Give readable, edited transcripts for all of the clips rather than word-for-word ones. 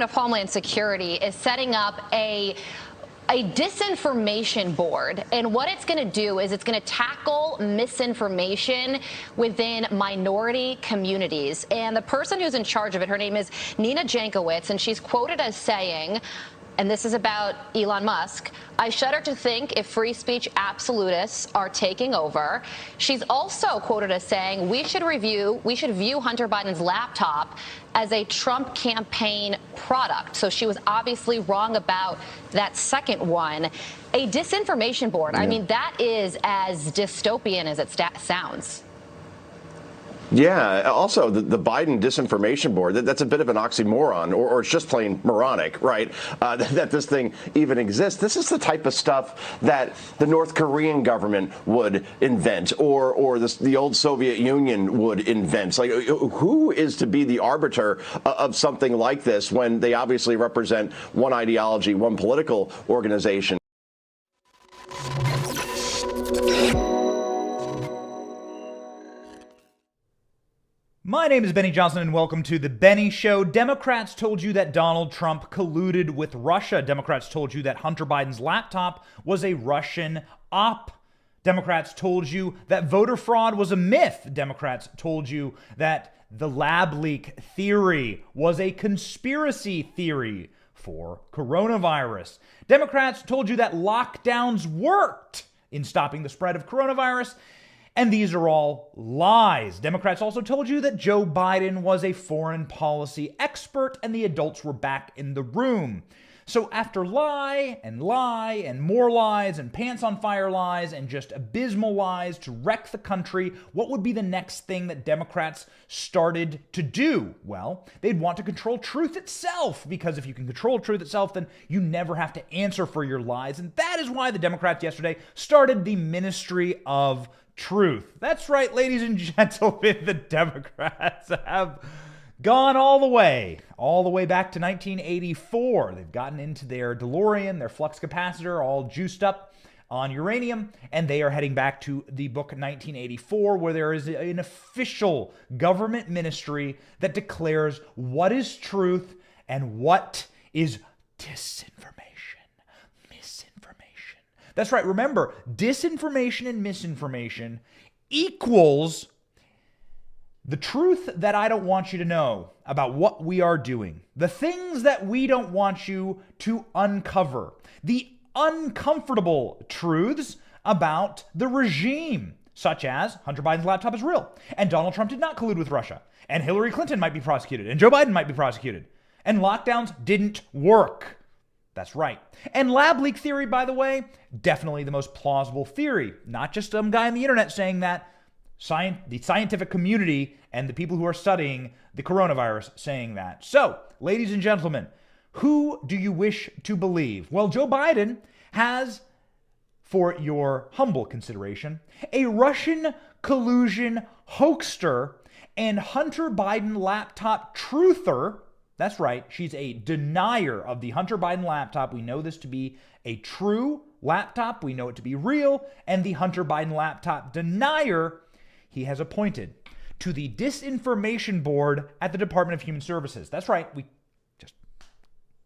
Department of Homeland Security is setting up a disinformation board, and what it's going to do is it's going to tackle misinformation within minority communities. And the person who's in charge of it, her name is Nina Jankowicz, and she's quoted as saying, and this is about Elon Musk, "I shudder to think if free speech absolutists are taking over." She's also quoted as saying, we should view Hunter Biden's laptop as a Trump campaign product. So she was obviously wrong about that second one. A disinformation board, I mean, that is as dystopian as it sounds. Yeah. Also, the Biden disinformation board, that's a bit of an oxymoron, or it's just plain moronic, right? That this thing even exists. This is the type of stuff that the North Korean government would invent, or the old Soviet Union would invent. Like, who is to be the arbiter of something like this when they obviously represent one ideology, one political organization? My name is Benny Johnson, and welcome to The Benny Show. Democrats told you that Donald Trump colluded with Russia. Democrats told you that Hunter Biden's laptop was a Russian op. Democrats told you that voter fraud was a myth. Democrats told you that the lab leak theory was a conspiracy theory for coronavirus. Democrats told you that lockdowns worked in stopping the spread of coronavirus. And these are all lies. Democrats also told you that Joe Biden was a foreign policy expert and the adults were back in the room. So after lie and more lies and pants on fire lies and just abysmal lies to wreck the country, what would be the next thing that Democrats started to do? Well, they'd want to control truth itself, because if you can control truth itself, then you never have to answer for your lies. And that is why the Democrats yesterday started the Ministry of Truth. That's right, ladies and gentlemen, the Democrats have gone all the way back to 1984. They've gotten into their DeLorean, their flux capacitor, all juiced up on uranium, and they are heading back to the book 1984, where there is an official government ministry that declares what is truth and what is disinformation. That's right. Remember, disinformation and misinformation equals the truth that I don't want you to know about what we are doing, the things that we don't want you to uncover, the uncomfortable truths about the regime, such as Hunter Biden's laptop is real, and Donald Trump did not collude with Russia, and Hillary Clinton might be prosecuted, and Joe Biden might be prosecuted, and lockdowns didn't work. That's right. And lab leak theory, by the way, definitely the most plausible theory. Not just some guy on the internet saying that. The scientific community and the people who are studying the coronavirus saying that. So, ladies and gentlemen, who do you wish to believe? Well, Joe Biden has, for your humble consideration, a Russian collusion hoaxer and Hunter Biden laptop truther. That's right. She's a denier of the Hunter Biden laptop. We know this to be a true laptop. We know it to be real. And the Hunter Biden laptop denier, he has appointed to the disinformation board at the Department of Human Services. That's right. We just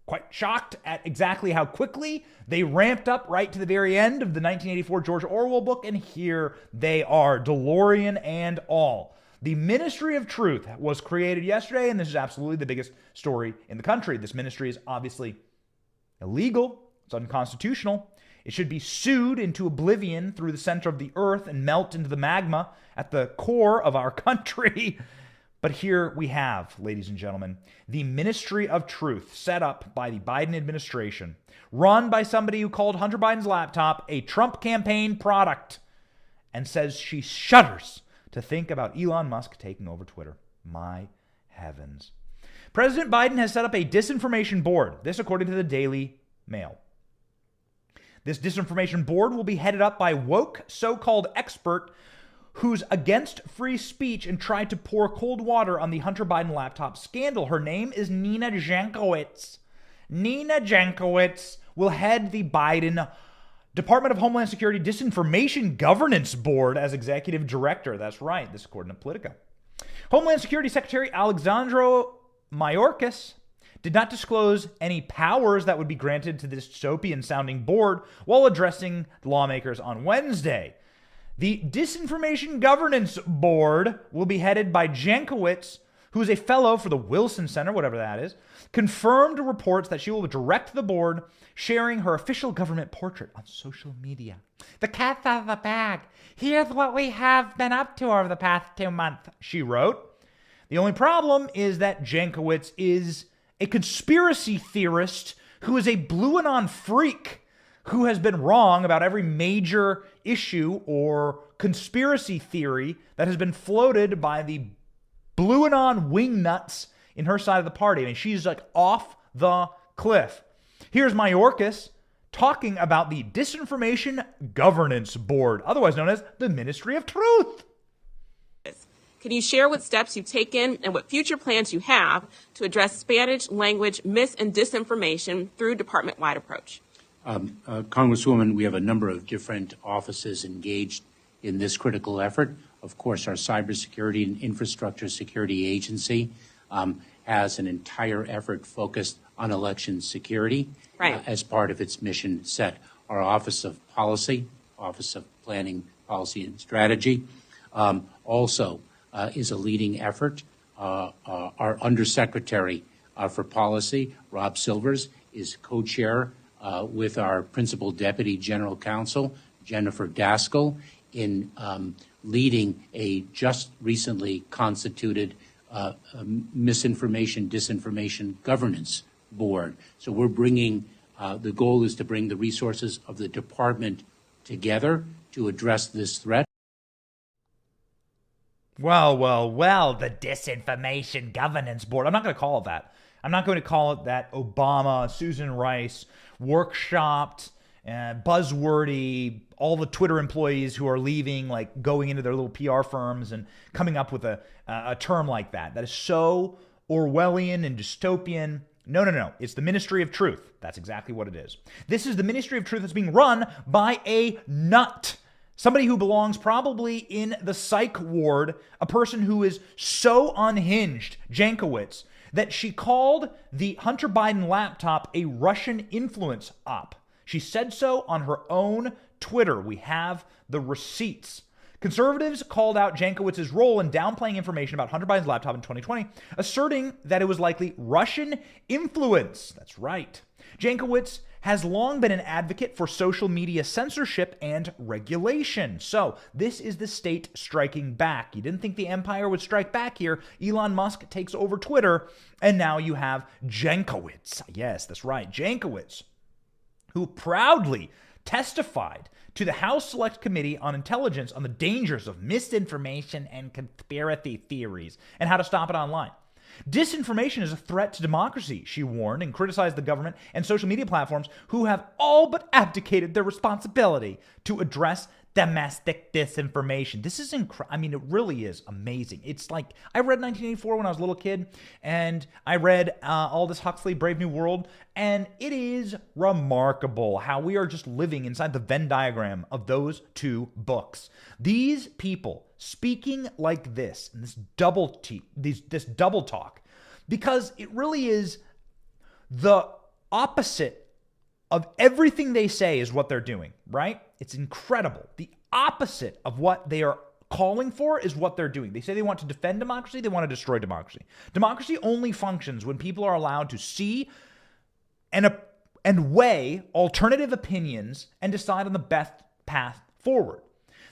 quite shocked at exactly how quickly they ramped up right to the very end of the 1984 George Orwell book. And here they are, DeLorean and all. The Ministry of Truth was created yesterday, and this is absolutely the biggest story in the country. This ministry is obviously illegal. It's unconstitutional. It should be sued into oblivion through the center of the earth and melt into the magma at the core of our country. But here we have, ladies and gentlemen, the Ministry of Truth set up by the Biden administration, run by somebody who called Hunter Biden's laptop a Trump campaign product and says she shudders to think about Elon Musk taking over Twitter. My heavens. President Biden has set up a disinformation board. This according to the Daily Mail. This disinformation board will be headed up by woke so-called expert who's against free speech and tried to pour cold water on the Hunter Biden laptop scandal. Her name is Nina Jankowicz. Nina Jankowicz will head the Biden Department of Homeland Security Disinformation Governance Board as executive director. That's right. This according to Politico. Homeland Security Secretary Alexandro Mayorkas did not disclose any powers that would be granted to this dystopian-sounding board while addressing lawmakers on Wednesday. The Disinformation Governance Board will be headed by Jankowicz, who is a fellow for the Wilson Center, whatever that is, confirmed reports that she will direct the board, sharing her official government portrait on social media. The cat's out of the bag. Here's what we have been up to over the past 2 months, she wrote. The only problem is that Jankowicz is a conspiracy theorist who is a blue anon freak who has been wrong about every major issue or conspiracy theory that has been floated by the blue anon wingnuts in her side of the party. I mean, she's like off the cliff. Here's Mayorkas talking about the Disinformation Governance Board, otherwise known as the Ministry of Truth. Can you share what steps you've taken and what future plans you have to address Spanish language mis- and disinformation through department-wide approach? Congresswoman, we have a number of different offices engaged in this critical effort. Of course, our Cybersecurity and Infrastructure Security Agency has an entire effort focused on election security as part of its mission set. Our Office of Policy, Office of Planning, Policy and Strategy, also is a leading effort. Our Undersecretary for Policy, Rob Silvers, is co-chair with our Principal Deputy General Counsel, Jennifer Daskell, in leading a just recently constituted misinformation, disinformation governance board. So we're bringing, the goal is to bring the resources of the department together to address this threat. Well, the Disinformation Governance Board. I'm not going to call it that. I'm not going to call it that Obama, Susan Rice, workshopped, buzzwordy, all the Twitter employees who are leaving, like going into their little PR firms and coming up with a term like that. That is so Orwellian and dystopian. No. It's the Ministry of Truth. That's exactly what it is. This is the Ministry of Truth that's being run by a nut. Somebody who belongs probably in the psych ward, a person who is so unhinged, Jankowicz, that she called the Hunter Biden laptop a Russian influence op. She said so on her own Twitter. We have the receipts. Conservatives called out Jankowicz's role in downplaying information about Hunter Biden's laptop in 2020, asserting that it was likely Russian influence. That's right. Jankowicz has long been an advocate for social media censorship and regulation. So this is the state striking back. You didn't think the empire would strike back here. Elon Musk takes over Twitter, and now you have Jankowicz. Yes, that's right, Jankowicz, who proudly testified to the House Select Committee on Intelligence on the dangers of misinformation and conspiracy theories and how to stop it online. Disinformation is a threat to democracy, she warned, and criticized the government and social media platforms who have all but abdicated their responsibility to address domestic disinformation. This is incredible. I mean, it really is amazing. It's like, I read 1984 when I was a little kid, and I read Aldous Huxley, Brave New World, and it is remarkable how we are just living inside the Venn diagram of those two books. These people speaking like this, and this double talk, because it really is the opposite of everything they say is what they're doing, right? It's incredible. The opposite of what they are calling for is what they're doing. They say they want to defend democracy. They want to destroy democracy. Democracy only functions when people are allowed to see and weigh alternative opinions and decide on the best path forward.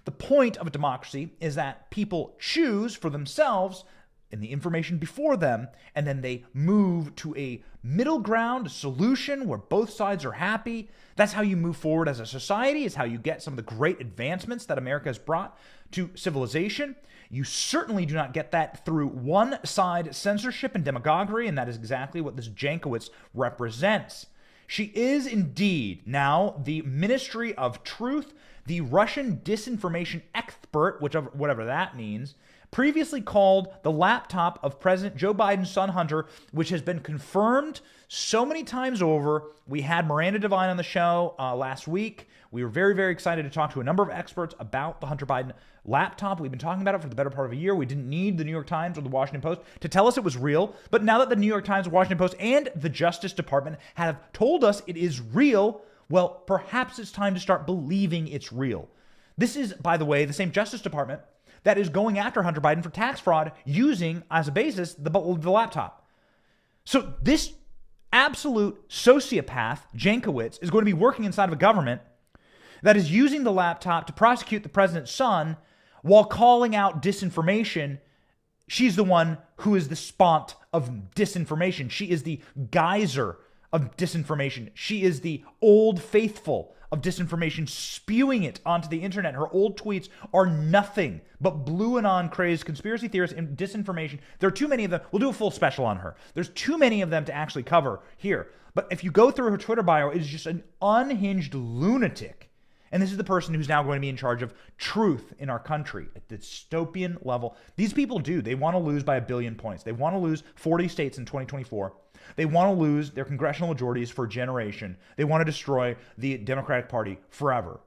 The point of a democracy is that people choose for themselves and the information before them, and then they move to a middle ground, a solution where both sides are happy. That's how you move forward as a society. Is how you get some of the great advancements that America has brought to civilization. You certainly do not get that through one-side censorship and demagoguery, and that is exactly what this Jankowicz represents. She is indeed now the Ministry of Truth, the Russian disinformation expert, whatever that means. previously called the laptop of President Joe Biden's son Hunter, which has been confirmed so many times over. We had Miranda Devine on the show last week. We were very, very excited to talk to a number of experts about the Hunter Biden laptop. We've been talking about it for the better part of a year. We didn't need the New York Times or the Washington Post to tell us it was real. But now that the New York Times, Washington Post, and the Justice Department have told us it is real, well, perhaps it's time to start believing it's real. This is, by the way, the same Justice Department that is going after Hunter Biden for tax fraud using as a basis the laptop. So this absolute sociopath, Jankowicz, is going to be working inside of a government that is using the laptop to prosecute the president's son while calling out disinformation. She's the one who is the spont of disinformation. She is the geyser of disinformation. She is the old faithful of disinformation, spewing it onto the internet. Her old tweets are nothing but blue anon crazed conspiracy theorists and disinformation. There are too many of them. We'll do a full special on her. There's too many of them to actually cover here. But if you go through her Twitter bio, it is just an unhinged lunatic. And this is the person who's now going to be in charge of truth in our country at the dystopian level. These people they want to lose by 1 billion points. They want to lose 40 states in 2024. They want to lose their congressional majorities for a generation. They want to destroy the Democratic Party forever.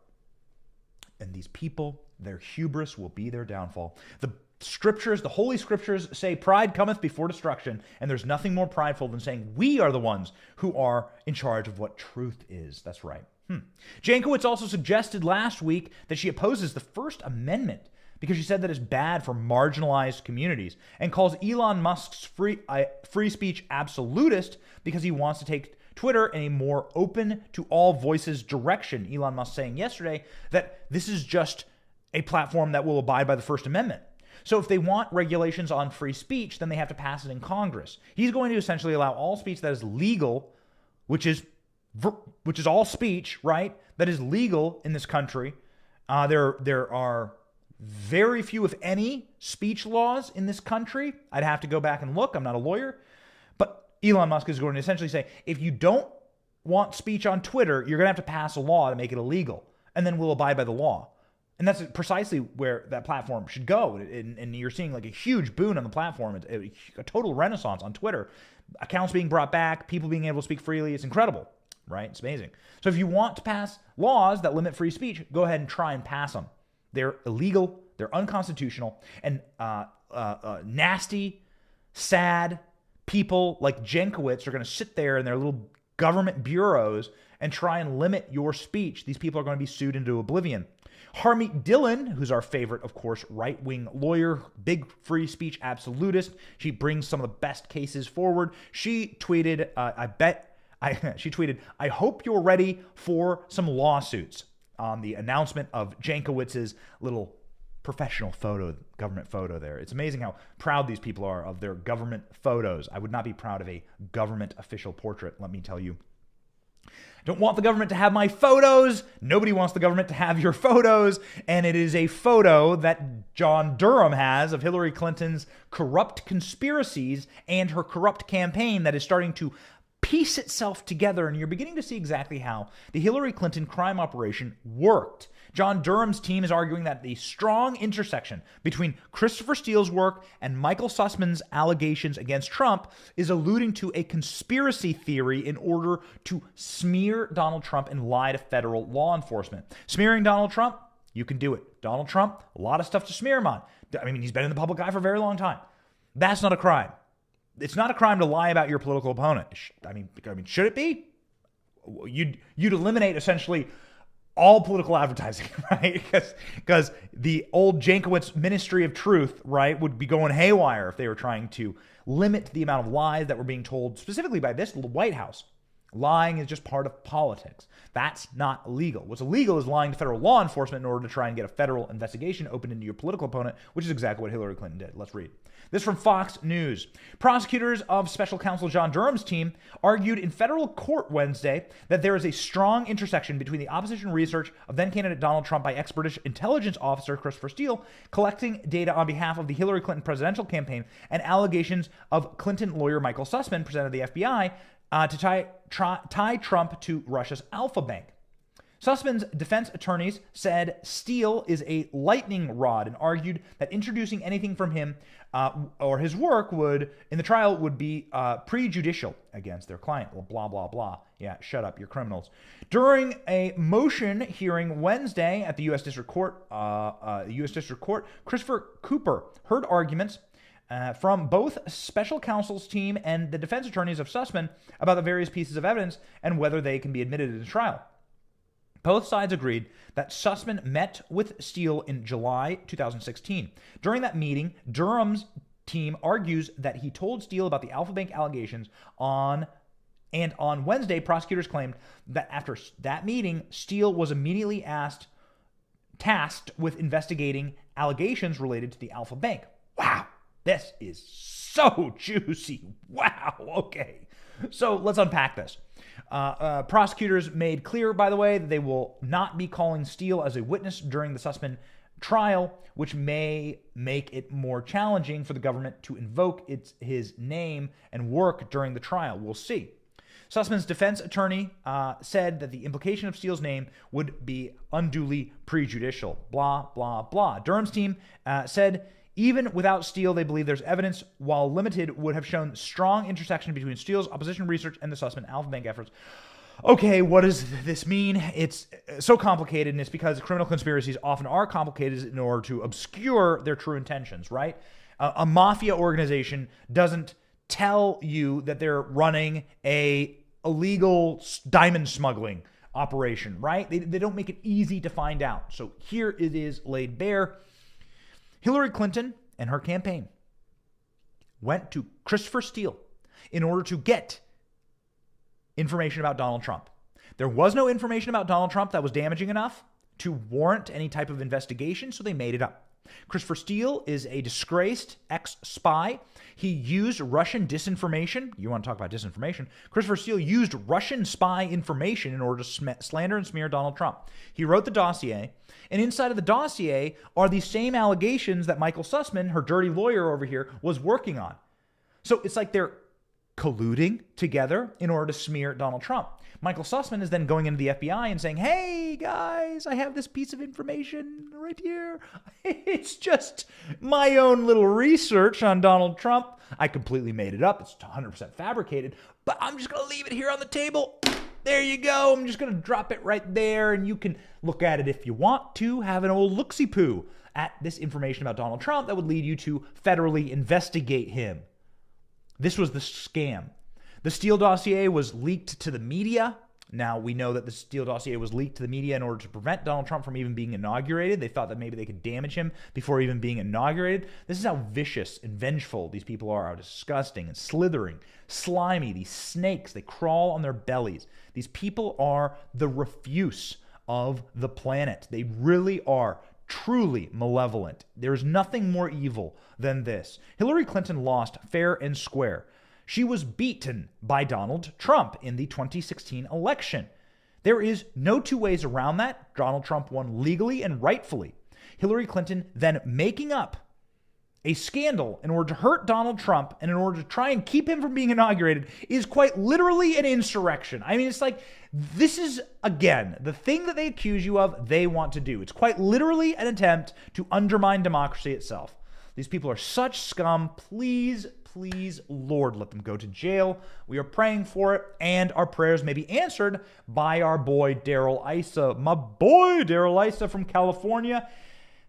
And these people, their hubris will be their downfall. The scriptures, the holy scriptures say pride cometh before destruction. And there's nothing more prideful than saying we are the ones who are in charge of what truth is. That's right. Jankowicz also suggested last week that she opposes the First Amendment because she said that it's bad for marginalized communities and calls Elon Musk's free speech absolutist because he wants to take Twitter in a more open to all voices direction. Elon Musk saying yesterday that this is just a platform that will abide by the First Amendment. So if they want regulations on free speech, then they have to pass it in Congress. He's going to essentially allow all speech that is legal, which is all speech, right? That is legal in this country. There are very few, if any, speech laws in this country. I'd have to go back and look. I'm not a lawyer. But Elon Musk is going to essentially say, if you don't want speech on Twitter, you're going to have to pass a law to make it illegal. And then we'll abide by the law. And that's precisely where that platform should go. And you're seeing like a huge boon on the platform. It's a total renaissance on Twitter. Accounts being brought back, people being able to speak freely. It's incredible. Right? It's amazing. So if you want to pass laws that limit free speech, go ahead and try and pass them. They're illegal. They're unconstitutional. And nasty, sad people like Jankowicz are going to sit there in their little government bureaus and try and limit your speech. These people are going to be sued into oblivion. Harmeet Dillon, who's our favorite, of course, right-wing lawyer, big free speech absolutist. She brings some of the best cases forward. She tweeted, she tweeted, I hope you're ready for some lawsuits on the announcement of Jankowicz's little professional photo, government photo there. It's amazing how proud these people are of their government photos. I would not be proud of a government official portrait, let me tell you. Don't want the government to have my photos. Nobody wants the government to have your photos. And it is a photo that John Durham has of Hillary Clinton's corrupt conspiracies and her corrupt campaign that is starting to piece itself together, and you're beginning to see exactly how the Hillary Clinton crime operation worked. John Durham's team is arguing that the strong intersection between Christopher Steele's work and Michael Sussman's allegations against Trump is alluding to a conspiracy theory in order to smear Donald Trump and lie to federal law enforcement. Smearing Donald Trump, you can do it. Donald Trump, a lot of stuff to smear him on. I mean, he's been in the public eye for a very long time. That's not a crime. It's not a crime to lie about your political opponent. I mean, should it be? You'd eliminate essentially all political advertising, right? Because the old Jankowicz Ministry of Truth, right, would be going haywire if they were trying to limit the amount of lies that were being told, specifically by this White House. Lying is just part of politics. That's not illegal. What's illegal is lying to federal law enforcement in order to try and get a federal investigation opened into your political opponent, which is exactly what Hillary Clinton did. Let's read. This from Fox News. Prosecutors of Special Counsel John Durham's team argued in federal court Wednesday that there is a strong intersection between the opposition research of then-candidate Donald Trump by ex-British intelligence officer Christopher Steele collecting data on behalf of the Hillary Clinton presidential campaign and allegations of Clinton lawyer Michael Sussman, presented to the FBI, to tie Trump to Russia's Alpha Bank. Sussman's defense attorneys said Steele is a lightning rod and argued that introducing anything from him or his work in the trial would be prejudicial against their client. Well, blah, blah, blah. Yeah, shut up, you're criminals. During a motion hearing Wednesday at the U.S. District Court, Christopher Cooper heard arguments from both special counsel's team and the defense attorneys of Sussman about the various pieces of evidence and whether they can be admitted to the trial. Both sides agreed that Sussman met with Steele in July 2016. During that meeting, Durham's team argues that he told Steele about the Alpha Bank allegations on Wednesday, prosecutors claimed that after that meeting, Steele was immediately tasked with investigating allegations related to the Alpha Bank. Wow, this is so juicy. Wow, okay. So let's unpack this. Prosecutors made clear, by the way, that they will not be calling Steele as a witness during the Sussman trial, which may make it more challenging for the government to invoke his name and work during the trial. We'll see. Sussman's defense attorney said that the implication of Steele's name would be unduly prejudicial. Blah, blah, blah. Durham's team said even without Steele, they believe there's evidence, while limited, would have shown strong intersection between Steele's opposition research and the Sussman Alpha Bank efforts. Okay, what does this mean? It's so complicated, and it's because criminal conspiracies often are complicated in order to obscure their true intentions, right? A mafia organization doesn't tell you that they're running a illegal diamond smuggling operation, right? They don't make it easy to find out. So here it is laid bare. Hillary Clinton and her campaign went to Christopher Steele in order to get information about Donald Trump. There was no information about Donald Trump that was damaging enough to warrant any type of investigation, so they made it up. Christopher Steele is a disgraced ex-spy. He used Russian disinformation. You want to talk about disinformation? Christopher Steele used Russian spy information in order to slander and smear Donald Trump. He wrote the dossier, and inside of the dossier are these same allegations that Michael Sussman, her dirty lawyer over here, was working on. So it's like they're colluding together in order to smear Donald Trump. Michael Sussman is then going into the FBI and saying, hey, guys, I have this piece of information right here. It's just my own little research on Donald Trump. I completely made it up. It's 100% fabricated, but I'm just going to leave it here on the table. There you go. I'm just going to drop it right there, and you can look at it if you want to, have an old look-see-poo at this information about Donald Trump that would lead you to federally investigate him. This was the scam. The Steele dossier was leaked to the media. Now, we know that the Steele dossier was leaked to the media in order to prevent Donald Trump from even being inaugurated. They thought that maybe they could damage him before even being inaugurated. This is how vicious and vengeful these people are, how disgusting and slithering, slimy. These snakes, they crawl on their bellies. These people are the refuse of the planet. They really are truly malevolent. There's nothing more evil than this. Hillary Clinton lost fair and square. She was beaten by Donald Trump in the 2016 election. There is no two ways around that. Donald Trump won legally and rightfully. Hillary Clinton then making up a scandal in order to hurt Donald Trump and in order to try and keep him from being inaugurated is quite literally an insurrection. I mean, it's like, this is, again, the thing that they accuse you of, they want to do. It's quite literally an attempt to undermine democracy itself. These people are such scum. Please, please, Lord, let them go to jail. We are praying for it, and our prayers may be answered by our boy Darrell Issa. My boy Darrell Issa from California.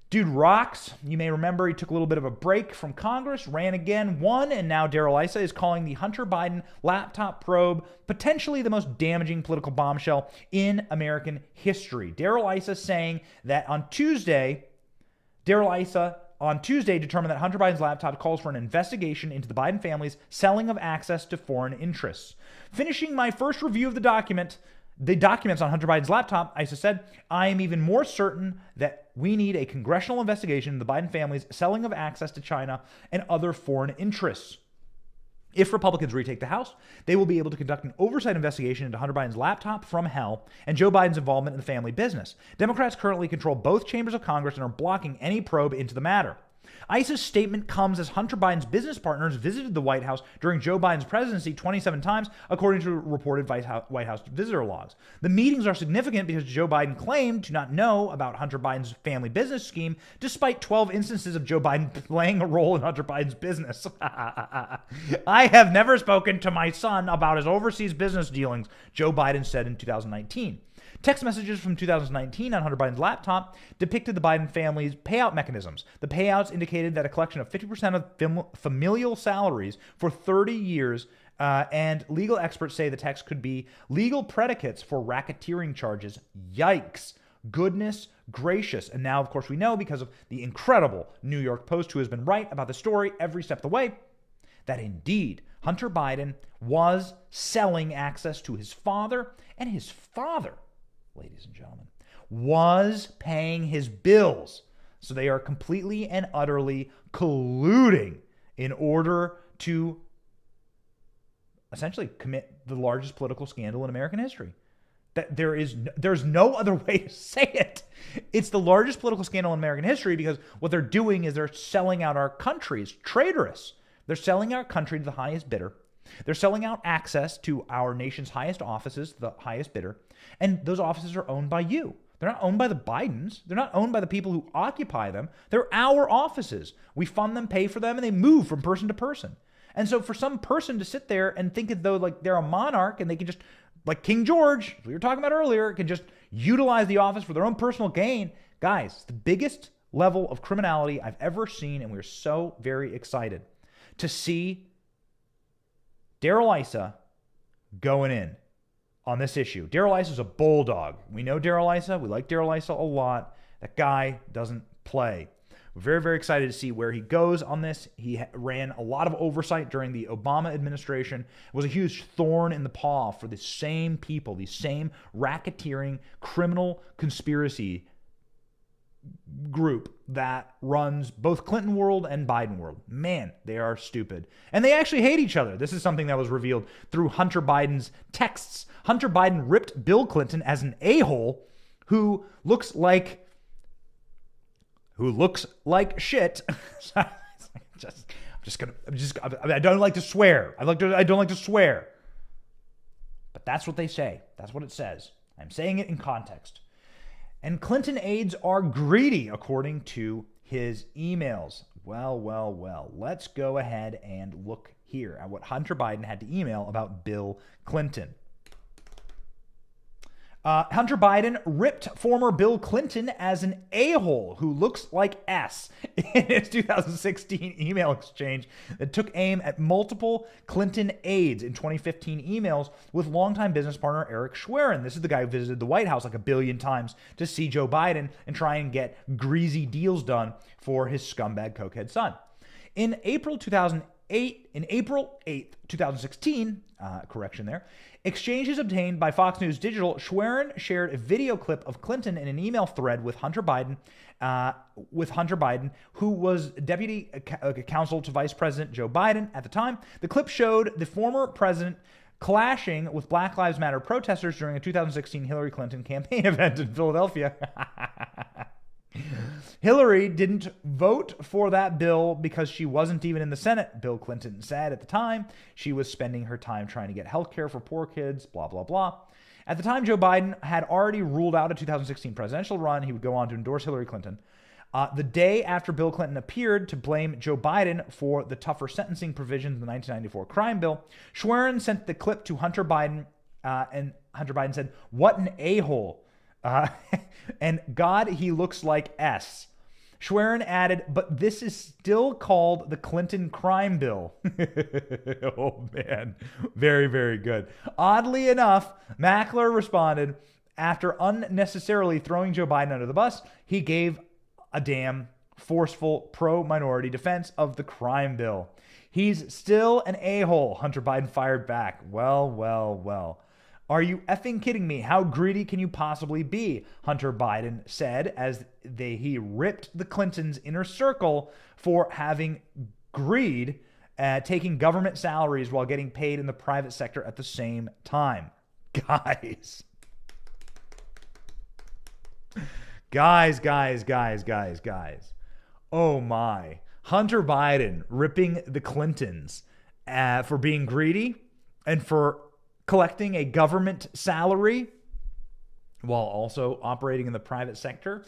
Dude rocks. You may remember he took a little bit of a break from Congress, ran again, won, and now Darrell Issa is calling the Hunter Biden laptop probe potentially the most damaging political bombshell in American history. Darrell Issa saying that on Tuesday determined that Hunter Biden's laptop calls for an investigation into the Biden family's selling of access to foreign interests. Finishing my first review of the documents on Hunter Biden's laptop, Issa said, I am even more certain that we need a congressional investigation into the Biden family's selling of access to China and other foreign interests. If Republicans retake the House, they will be able to conduct an oversight investigation into Hunter Biden's laptop from hell and Joe Biden's involvement in the family business. Democrats currently control both chambers of Congress and are blocking any probe into the matter. ICE's statement comes as Hunter Biden's business partners visited the White House during Joe Biden's presidency 27 times, according to reported White House visitor logs. The meetings are significant because Joe Biden claimed to not know about Hunter Biden's family business scheme, despite 12 instances of Joe Biden playing a role in Hunter Biden's business. I have never spoken to my son about his overseas business dealings, Joe Biden said in 2019. Text messages from 2019 on Hunter Biden's laptop depicted the Biden family's payout mechanisms. The payouts indicated that a collection of 50% of familial salaries for 30 years, and legal experts say the text could be legal predicates for racketeering charges. Yikes. Goodness gracious. And now, of course, we know because of the incredible New York Post, who has been right about the story every step of the way, that indeed Hunter Biden was selling access to his father, and his father, ladies and gentlemen, was paying his bills. So they are completely and utterly colluding in order to essentially commit the largest political scandal in American history. That there's no other way to say it. It's the largest political scandal in American history because what they're doing is they're selling out our country. It's traitorous. They're selling our country to the highest bidder. They're selling out access to our nation's highest offices, the highest bidder, and those offices are owned by you. They're not owned by the Bidens. They're not owned by the people who occupy them. They're our offices. We fund them, pay for them, and they move from person to person. And so for some person to sit there and think as though like they're a monarch and they can just, like King George, we were talking about earlier, can just utilize the office for their own personal gain. Guys, it's the biggest level of criminality I've ever seen, and we're so very excited to see Darrell Issa going in on this issue. Darrell Issa is a bulldog. We know Darrell Issa. We like Darrell Issa a lot. That guy doesn't play. We're very, very excited to see where he goes on this. He ran a lot of oversight during the Obama administration. It was a huge thorn in the paw for the same people, the same racketeering criminal conspiracy group that runs both Clinton world and Biden world. Man, they are stupid. And they actually hate each other. This is something that was revealed through Hunter Biden's texts. Hunter Biden ripped Bill Clinton as an a-hole who looks like shit. I don't like to swear. I don't like to swear. But that's what they say. That's what it says. I'm saying it in context. And Clinton aides are greedy, according to his emails. Well. Let's go ahead and look here at what Hunter Biden had to email about Bill Clinton. Hunter Biden ripped former Bill Clinton as an a-hole who looks like S in his 2016 email exchange that took aim at multiple Clinton aides in 2015 emails with longtime business partner Eric Schwerin. This is the guy who visited the White House like a billion times to see Joe Biden and try and get greasy deals done for his scumbag cokehead son. In April 8th, 2016, exchanges obtained by Fox News Digital, Schwerin shared a video clip of Clinton in an email thread with Hunter Biden, who was deputy counsel to Vice President Joe Biden at the time. The clip showed the former president clashing with Black Lives Matter protesters during a 2016 Hillary Clinton campaign event in Philadelphia. Hillary didn't vote for that bill because she wasn't even in the Senate, Bill Clinton said at the time. She was spending her time trying to get health care for poor kids, blah, blah, blah. At the time, Joe Biden had already ruled out a 2016 presidential run. He would go on to endorse Hillary Clinton. The day after Bill Clinton appeared to blame Joe Biden for the tougher sentencing provisions in the 1994 crime bill, Schwerin sent the clip to Hunter Biden, and Hunter Biden said, "What an a-hole. And God, he looks like S." Schwerin added, "But this is still called the Clinton crime bill." Oh, man. Very, very good. Oddly enough, Mackler responded, after unnecessarily throwing Joe Biden under the bus, he gave a damn forceful pro-minority defense of the crime bill. "He's still an a-hole," Hunter Biden fired back. Well. "Are you effing kidding me? How greedy can you possibly be?" Hunter Biden said as he ripped the Clintons' inner circle for having greed, taking government salaries while getting paid in the private sector at the same time. Guys. Oh my. Hunter Biden ripping the Clintons for being greedy and for collecting a government salary while also operating in the private sector.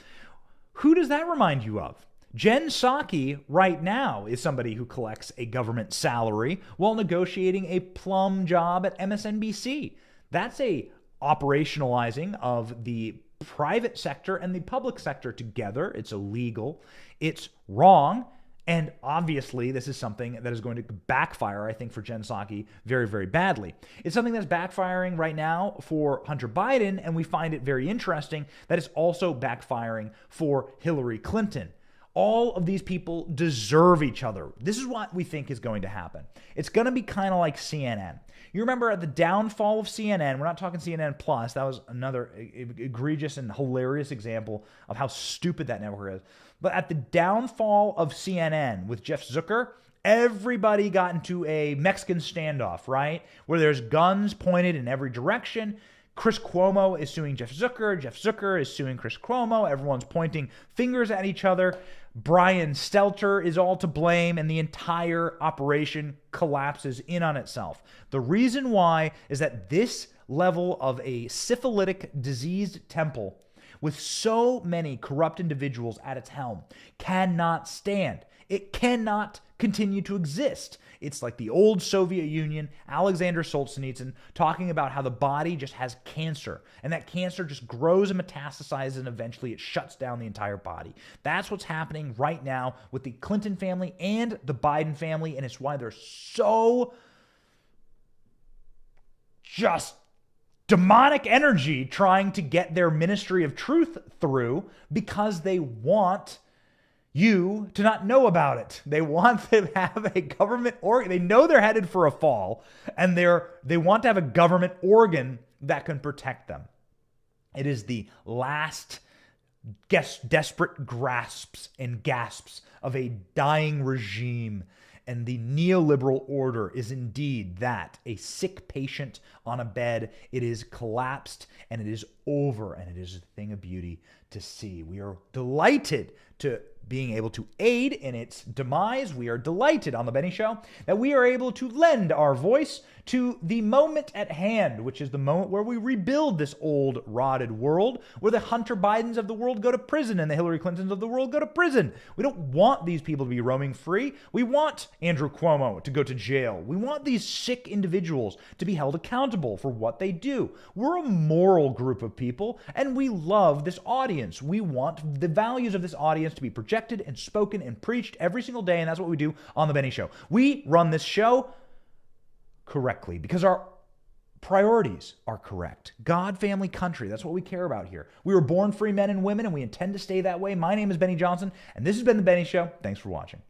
Who does that remind you of? Jen Psaki right now is somebody who collects a government salary while negotiating a plum job at MSNBC. That's a operationalizing of the private sector and the public sector together. It's illegal. It's wrong. And obviously, this is something that is going to backfire, I think, for Jen Psaki very, very badly. It's something that's backfiring right now for Hunter Biden, and we find it very interesting that it's also backfiring for Hillary Clinton. All of these people deserve each other. This is what we think is going to happen. It's going to be kind of like CNN. You remember at the downfall of CNN, we're not talking CNN Plus, that was another egregious and hilarious example of how stupid that network is. But at the downfall of CNN with Jeff Zucker, everybody got into a Mexican standoff, right? Where there's guns pointed in every direction. Chris Cuomo is suing Jeff Zucker. Jeff Zucker is suing Chris Cuomo. Everyone's pointing fingers at each other. Brian Stelter is all to blame, and the entire operation collapses in on itself. The reason why is that this level of a syphilitic, diseased temple with so many corrupt individuals at its helm cannot stand. It cannot continue to exist. It's like the old Soviet Union, Alexander Solzhenitsyn, talking about how the body just has cancer, and that cancer just grows and metastasizes, and eventually it shuts down the entire body. That's what's happening right now with the Clinton family and the Biden family, and it's why they're so just demonic energy trying to get their ministry of truth through, because they want you to not know about it. They want to have a government organ. They know they're headed for a fall, and they want to have a government organ that can protect them. It is the last desperate grasps and gasps of a dying regime. And the neoliberal order is indeed that, a sick patient on a bed. It is collapsed and it is over, and it is a thing of beauty to see. We are delighted to being able to aid in its demise. We are delighted on The Benny Show that we are able to lend our voice to the moment at hand, which is the moment where we rebuild this old, rotted world, where the Hunter Bidens of the world go to prison and the Hillary Clintons of the world go to prison. We don't want these people to be roaming free. We want Andrew Cuomo to go to jail. We want these sick individuals to be held accountable for what they do. We're a moral group of people, and we love this audience. We want the values of this audience to be projected and spoken and preached every single day, and that's what we do on The Benny Show. We run this show correctly because our priorities are correct. God, family, country. That's what we care about here. We were born free men and women, and we intend to stay that way. My name is Benny Johnson, and this has been The Benny Show. Thanks for watching.